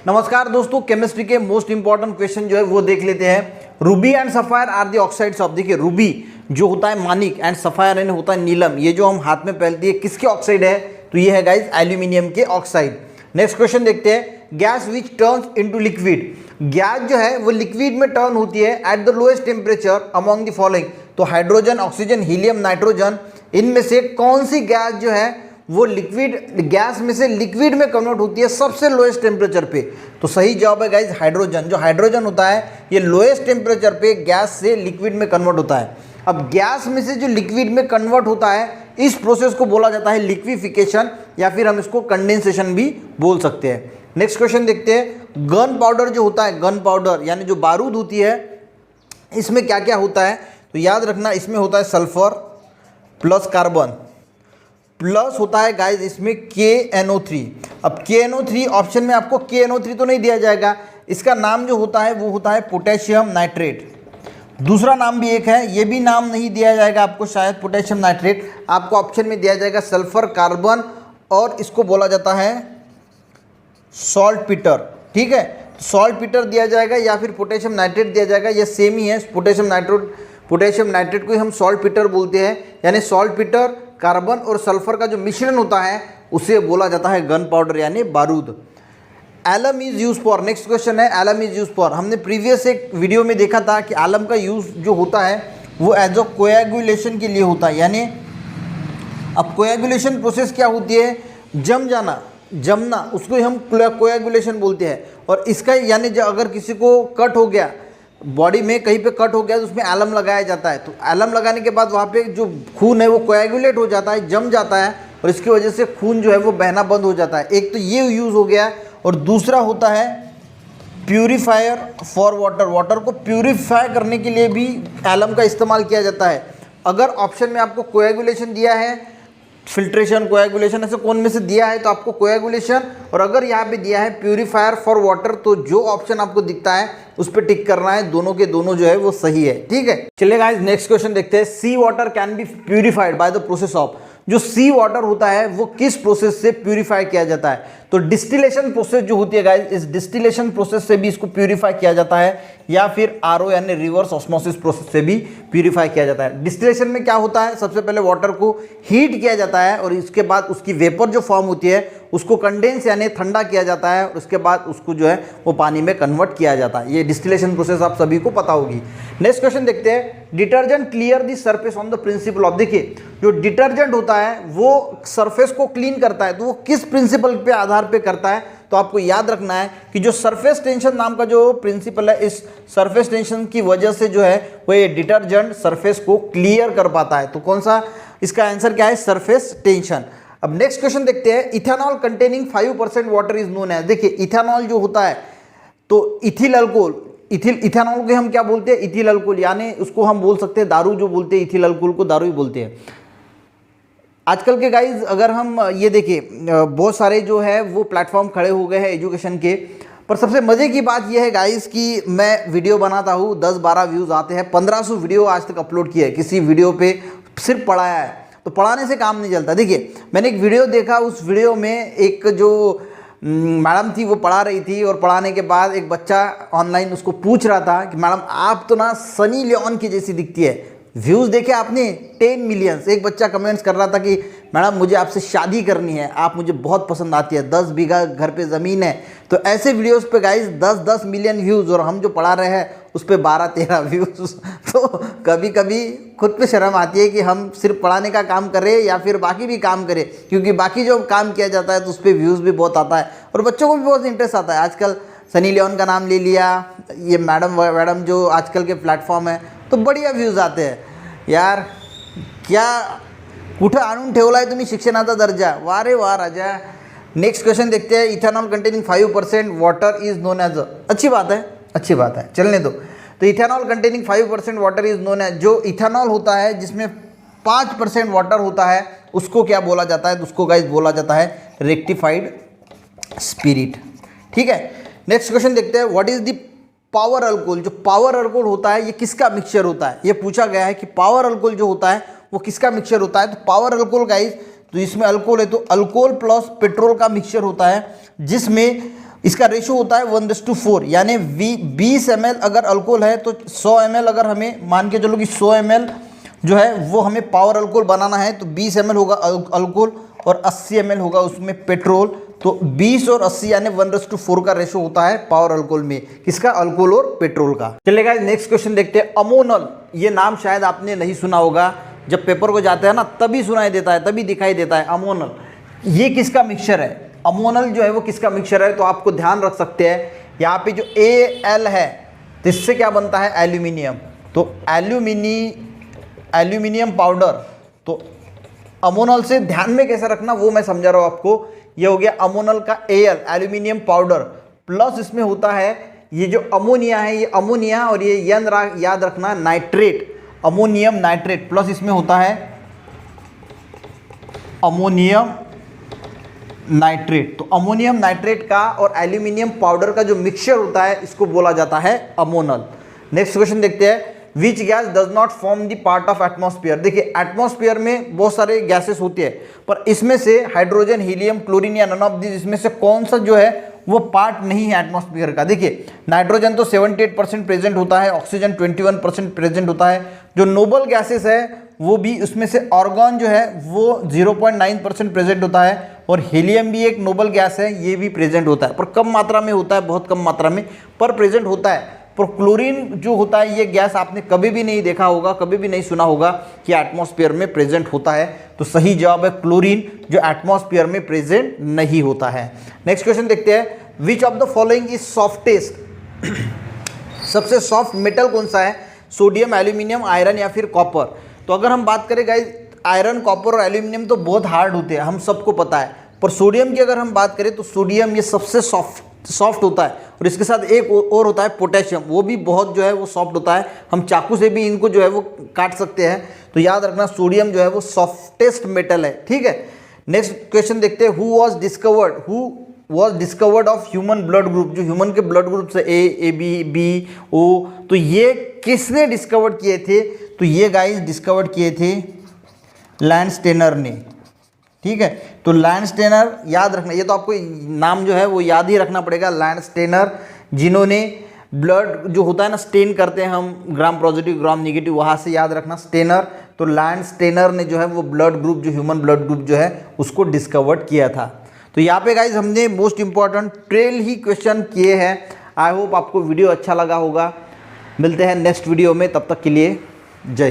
नमस्कार दोस्तों, केमिस्ट्री के मोस्ट इंपॉर्टेंट क्वेश्चन जो है वो देख लेते हैं। Ruby and sapphire are the oxides of, देखिए रूबी जो होता है मानिक एंड सफायर यानी होता है नीलम, ये जो हम हाथ में पहनते हैं किसके ऑक्साइड है? तो ये है गाइज एल्यूमिनियम के ऑक्साइड। नेक्स्ट क्वेश्चन देखते हैं, gas which turns into liquid, gas जो है वो लिक्विड में टर्न होती है at the lowest temperature among the following. तो हाइड्रोजन, ऑक्सीजन, हीलियम, नाइट्रोजन, इनमें से कौन सी गैस जो है वो लिक्विड गैस में से लिक्विड में कन्वर्ट होती है सबसे लोएस्ट टेम्परेचर पे? तो सही जवाब है गाइज हाइड्रोजन। जो हाइड्रोजन होता है ये लोएस्ट टेम्परेचर पे गैस से लिक्विड में कन्वर्ट होता है। अब गैस में से जो लिक्विड में कन्वर्ट होता है इस प्रोसेस को बोला जाता है लिक्विफिकेशन, या फिर हम इसको कंडेंसेशन भी बोल सकते हैं। नेक्स्ट क्वेश्चन देखते हैं, गन पाउडर जो होता है, गन पाउडर यानी जो बारूद होती है, इसमें क्या क्या होता है? तो याद रखना, इसमें होता है सल्फर प्लस कार्बन प्लस होता है गाइज इसमें KNO3। अब KNO3 ऑप्शन में आपको KNO3 तो नहीं दिया जाएगा, इसका नाम जो होता है वो होता है पोटेशियम नाइट्रेट। दूसरा नाम भी एक है, ये भी नाम नहीं दिया जाएगा आपको शायद पोटेशियम नाइट्रेट, आपको ऑप्शन में दिया जाएगा सल्फर कार्बन, और इसको बोला जाता है सॉल्ट पीटर। ठीक है, सॉल्ट पीटर दिया जाएगा या फिर पोटेशियम नाइट्रेट दिया जाएगा, ये सेम ही है। पोटेशियम नाइट्रेट को ही हम सॉल्ट पीटर बोलते हैं, यानी सॉल्ट पीटर कार्बन और सल्फर का जो मिश्रण होता है उसे बोला जाता है गन पाउडर यानी बारूद। Alum is use for, next question है एलम इज यूज फॉर। हमने प्रीवियस एक वीडियो में देखा था कि एलम का यूज जो होता है वो एज अ कोएगुलेशन के लिए होता है। यानी अब कोएगुलेशन प्रोसेस क्या होती है? जमना, उसको ही हम कोएगुलेशन बोलते हैं। और इसका यानी जो अगर किसी को कट हो गया, बॉडी में कहीं पे कट हो गया तो उसमें एलम लगाया जाता है। तो एलम लगाने के बाद वहाँ पे जो खून है वो कोएगुलेट हो जाता है, जम जाता है, और इसकी वजह से खून जो है वो बहना बंद हो जाता है। एक तो ये यूज़ हो गया, और दूसरा होता है प्यूरीफायर फॉर वाटर, वाटर को प्यूरीफाई करने के लिए भी एलम का इस्तेमाल किया जाता है। अगर ऑप्शन में आपको कोएगुलेशन दिया है, फिल्ट्रेशन, कोएगुलेशन, ऐसे कौन में से दिया है तो आपको कोएगुलेशन, और अगर यहाँ पे दिया है प्यूरीफायर फॉर वाटर तो जो ऑप्शन आपको दिखता है उस पर टिक करना है। दोनों के दोनों जो है वो सही है। ठीक है, चलिए गाइस नेक्स्ट क्वेश्चन देखते हैं। Sea water can be purified by the process of, जो सी वाटर होता है वो किस प्रोसेस से प्यूरीफाई किया जाता है? तो डिस्टिलेशन प्रोसेस जो होती है गाइस, इस डिस्टिलेशन प्रोसेस से भी इसको प्यूरीफाई किया जाता है, या फिर आरओ यानी रिवर्स ऑस्मोसिस प्रोसेस से भी प्यूरीफाई किया जाता है। डिस्टिलेशन में क्या होता है? सबसे पहले वाटर को हीट किया जाता है, और इसके बाद उसकी वेपर जो फॉर्म होती है उसको कंडेंस यानी ठंडा किया जाता है, और उसके बाद उसको जो है वो पानी में कन्वर्ट किया जाता है। ये डिस्टिलेशन प्रोसेस आप सभी को पता होगी। नेक्स्ट क्वेश्चन देखते हैं, detergent clear the surface on the principle of. देखिए जो डिटर्जेंट होता है वो सरफेस को क्लीन करता है, तो वो किस प्रिंसिपल पे आधार पे करता है? तो आपको याद रखना है कि जो सरफेस टेंशन नाम का जो प्रिंसिपल है, इस सरफेस टेंशन की वजह से जो है वो ये डिटर्जेंट सरफेस को क्लियर कर पाता है। तो कौन सा इसका आंसर क्या है? Surface tension. अब नेक्स्ट क्वेश्चन देखते हैं, ethanol containing 5% water is known as. देखिए इथेनॉल जो होता है तो इथिल अल्कोहल, इथेनॉल को हम क्या बोलते हैं? इथिल अल्कोहल, यानी उसको हम बोल सकते हैं दारू, जो बोलते हैं इथिल अल्कोहल को दारू ही बोलते हैं। आजकल के गाइज अगर हम ये देखिए बहुत सारे जो है वो प्लेटफॉर्म खड़े हो गए हैं एजुकेशन के, पर सबसे मज़े की बात यह है गाइज कि मैं वीडियो बनाता हूँ, 10-12 व्यूज़ आते हैं, 1500 वीडियो आज तक अपलोड किया है, किसी वीडियो पे सिर्फ पढ़ाया है। तो पढ़ाने से काम नहीं चलता। देखिए मैंने एक वीडियो देखा, उस वीडियो में एक जो मैडम थी वो पढ़ा रही थी, और पढ़ाने के बाद एक बच्चा ऑनलाइन उसको पूछ रहा था कि मैडम आप तो ना सनी लियोन की जैसी दिखती है। व्यूज़ देखे आपने 10 मिलियंस। एक बच्चा कमेंट्स कर रहा था कि मैडम मुझे आपसे शादी करनी है, आप मुझे बहुत पसंद आती है, 10 बीघा घर पे ज़मीन है। तो ऐसे वीडियोस पे गाइस 10-10 मिलियन व्यूज़, और हम जो पढ़ा रहे हैं उस पर 12-13 व्यूज़। तो कभी कभी खुद पे शर्म आती है कि हम सिर्फ पढ़ाने का काम करें या फिर बाकी भी काम करें, क्योंकि बाकी जो काम किया जाता है तो उस पर व्यूज़ भी बहुत आता है और बच्चों को भी बहुत इंटरेस्ट आता है। आजकल सनी लियोन का नाम ले लिया, ये मैडम जो आजकल के प्लेटफॉर्म है तो बढ़िया व्यूज़ आते हैं। यार क्या कुठं आणून ठेवला आहे तुम्ही शिक्षणाचा दर्जा? वाह रे वाह राजा। नेक्स्ट क्वेश्चन देखते हैं, ethanol containing 5% water is known as. अच्छी बात है, अच्छी बात है, चलने दो। तो ethanol containing 5% water is known as, जो इथेनॉल होता है जिसमें 5% वाटर होता है उसको क्या बोला जाता है? तो उसको गाइस बोला जाता है रेक्टिफाइड स्पिरिट। ठीक है, नेक्स्ट क्वेश्चन देखते हैं, what is the power alcohol. जो पावर अल्कोहल होता है ये किसका मिक्सचर होता है? ये पूछा गया है कि पावर अल्कोहल जो होता है वो किसका मिक्सचर होता है? तो पावर अल्कोहल गाइस, तो इसमें अल्कोहल है तो अल्कोहल प्लस पेट्रोल का मिक्सचर होता है, जिसमें इसका रेशो होता है 1:4, यानी 20 ml अगर अल्कोहल है तो 100 ml अगर हमें मान के चलो कि 100 ml जो है वो हमें पावर अल्कोहल बनाना है तो 20 ml होगा अल्कोहल और 80 ml होगा उसमें पेट्रोल। तो 20 और 80 यानी 1:4 का रेशो होता है पावर अल्कोहल में, किसका, अल्कोहल और पेट्रोल का। चलेगा, नेक्स्ट क्वेश्चन देखते हैं। अमोनल, ये नाम शायद आपने नहीं सुना होगा, जब पेपर को जाते हैं ना तभी सुनाई देता है, तभी दिखाई देता है अमोनल। ये किसका मिक्सचर है, अमोनल जो है वो किसका मिक्सचर है, तो आपको ध्यान रख सकते हैं यहाँ पे जो Al है तो इससे क्या बनता है, एल्यूमिनियम। तो एल्यूमिनियम पाउडर, तो अमोनल से ध्यान में कैसे रखना वो मैं समझा रहा हूँ आपको। ये हो गया अमोनल का Al, एल्यूमिनियम पाउडर, प्लस इसमें होता है ये जो अमोनिया है, ये अमोनिया, और ये याद रखना नाइट्रेट, अमोनियम नाइट्रेट, प्लस इसमें होता है अमोनियम नाइट्रेट। तो अमोनियम नाइट्रेट का और एल्यूमिनियम पाउडर का जो मिक्सचर होता है इसको बोला जाता है अमोनल। नेक्स्ट क्वेश्चन देखते हैं। Which gas does not form the part of atmosphere. देखिए एटमॉस्फेयर में बहुत सारे गैसेस होते हैं, पर इसमें से हाइड्रोजन, हीलियम, क्लोरीन या नन ऑफ दिस, इसमें से कौन सा जो है वो पार्ट नहीं है एटमॉस्फेयर का। देखिए नाइट्रोजन तो 78% प्रेजेंट होता है, ऑक्सीजन 21% प्रेजेंट होता है, जो नोबल गैसेस है वो भी, उसमें से ऑर्गन जो है वो 0.9% प्रेजेंट होता है, और हीलियम भी एक नोबल गैस है, ये भी प्रेजेंट होता है, पर कम मात्रा में होता है, बहुत कम मात्रा में पर प्रेजेंट होता है। पर क्लोरीन जो होता है ये गैस आपने कभी भी नहीं देखा होगा, कभी भी नहीं सुना होगा कि एटमॉस्फेयर में प्रेजेंट होता है। तो सही जवाब है क्लोरीन, जो एटमॉस्फेयर में प्रेजेंट नहीं होता है। नेक्स्ट क्वेश्चन देखते हैं। Which of the following is softest, सबसे सॉफ्ट मेटल कौन सा है, सोडियम, एल्यूमिनियम, आयरन या फिर कॉपर। तो अगर हम बात करें गाइस, आयरन, कॉपर और एल्यूमिनियम तो बहुत हार्ड होते हैं, हम सबको पता है, पर सोडियम की अगर हम बात करें तो सोडियम ये सबसे सॉफ्ट होता है, और इसके साथ एक और होता है पोटेशियम, वो भी बहुत जो है वो सॉफ्ट होता है, हम चाकू से भी इनको जो है वो काट सकते हैं। तो याद रखना सोडियम जो है वो सॉफ्टेस्ट मेटल है, ठीक है। नेक्स्ट क्वेश्चन देखते हैं। Who was discovered of human blood group, जो ह्यूमन के ब्लड ग्रुप से ए बी बी ओ, तो ये किसने डिस्कवर किए थे, तो ये गाइस डिस्कवर किए थे लैंडस्टेनर ने, ठीक है। तो लैंडस्टेनर याद रखना, ये तो आपको नाम जो है वो याद ही रखना पड़ेगा, लैंडस्टेनर, जिन्होंने ब्लड जो होता है ना स्टेन करते हैं हम, ग्राम पॉजिटिव ग्राम नेगेटिव, वहाँ से याद रखना स्टेनर। तो लैंडस्टेनर ने जो है वो ब्लड ग्रुप, जो ह्यूमन ब्लड ग्रुप जो है उसको डिस्कवर्ड किया था। तो यहाँ पे गाइज हमने मोस्ट इंपॉर्टेंट 12 ही क्वेश्चन किए हैं। आई होप आपको वीडियो अच्छा लगा होगा। मिलते हैं नेक्स्ट वीडियो में, तब तक के लिए जय।